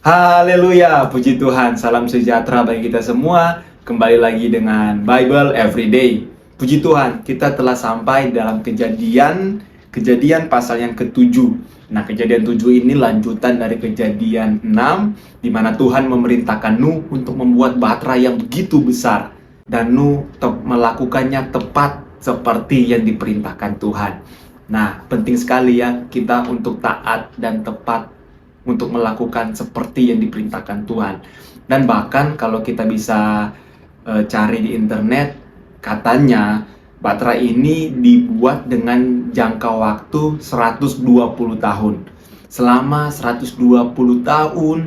Haleluya, puji Tuhan, salam sejahtera bagi kita semua. Kembali lagi dengan Bible Everyday. Puji Tuhan, kita telah sampai dalam kejadian pasal yang ke-7. Nah, kejadian 7 ini lanjutan dari kejadian 6, di mana Tuhan memerintahkan Nuh untuk membuat bahtera yang begitu besar. Dan Nuh melakukannya tepat seperti yang diperintahkan Tuhan. Nah, penting sekali ya kita untuk taat dan tepat untuk melakukan seperti yang diperintahkan Tuhan. Dan bahkan kalau kita bisa cari di internet, katanya bahtera ini dibuat dengan jangka waktu 120 tahun. Selama 120 tahun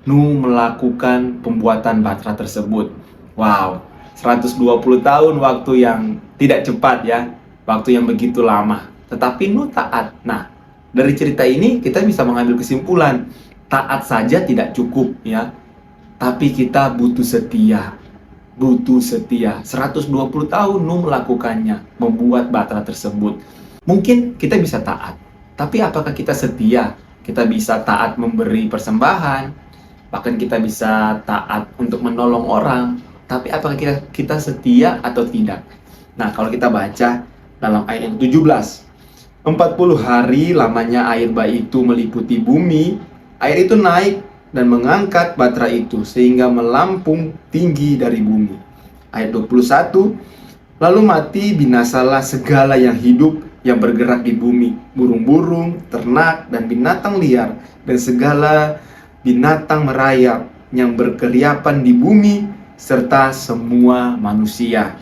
Nuh melakukan pembuatan bahtera tersebut. Wow, 120 tahun waktu yang tidak cepat ya, waktu yang begitu lama. Tetapi Nuh taat. Nah, dari cerita ini kita bisa mengambil kesimpulan, taat saja tidak cukup ya, tapi kita butuh setia. Butuh setia. 120 tahun Nuh melakukannya, membuat bahtera tersebut. Mungkin kita bisa taat, tapi apakah kita setia? Kita bisa taat memberi persembahan, bahkan kita bisa taat untuk menolong orang, tapi apakah kita setia atau tidak? Nah, kalau kita baca dalam ayat yang 17, 40 hari lamanya air bah itu meliputi bumi. Air itu naik dan mengangkat bahtera itu sehingga melampung tinggi dari bumi. Ayat 21, lalu mati binasalah segala yang hidup yang bergerak di bumi, burung-burung, ternak, dan binatang liar, dan segala binatang merayap yang berkeliapan di bumi, serta semua manusia.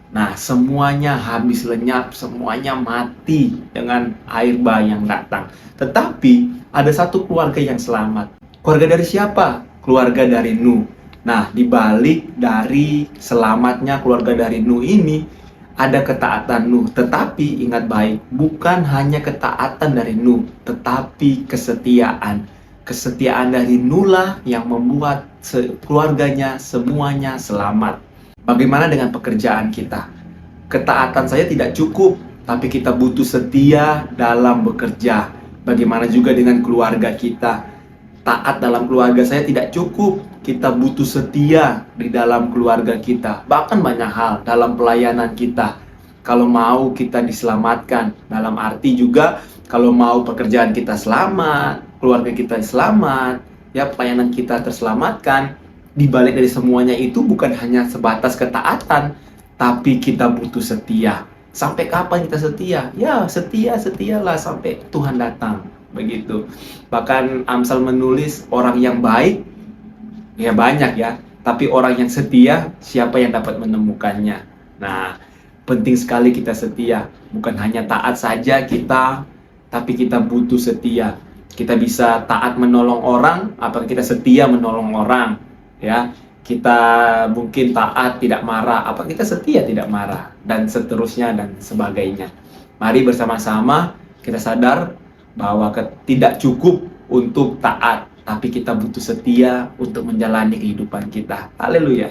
Nah, semuanya habis lenyap, semuanya mati dengan air bah yang datang. Tetapi ada satu keluarga yang selamat. Keluarga dari siapa? Keluarga dari Nuh. Nah, di balik dari selamatnya keluarga dari Nuh ini ada ketaatan Nuh. Tetapi ingat baik, bukan hanya ketaatan dari Nuh, tetapi kesetiaan. Kesetiaan dari Nuh lah yang membuat keluarganya semuanya selamat. Bagaimana dengan pekerjaan kita? Ketaatan saya tidak cukup, tapi kita butuh setia dalam bekerja. Bagaimana juga dengan keluarga kita? Taat dalam keluarga saya tidak cukup, kita butuh setia di dalam keluarga kita. Bahkan banyak hal dalam pelayanan kita. Kalau mau kita diselamatkan, dalam arti juga kalau mau pekerjaan kita selamat, keluarga kita selamat, ya pelayanan kita terselamatkan. Di balik dari semuanya itu bukan hanya sebatas ketaatan, tapi kita butuh setia. Sampai kapan kita setia? Ya, setialah sampai Tuhan datang. Begitu. Bahkan Amsal menulis orang yang baik, ya banyak ya. Tapi orang yang setia, siapa yang dapat menemukannya? Nah, penting sekali kita setia. Bukan hanya taat saja kita, tapi kita butuh setia. Kita bisa taat menolong orang, apakah kita setia menolong orang? Ya, kita mungkin taat tidak marah, apa kita setia tidak marah, dan seterusnya dan sebagainya. Mari bersama-sama kita sadar bahwa tidak cukup untuk taat, tapi kita butuh setia untuk menjalani kehidupan kita. Haleluya.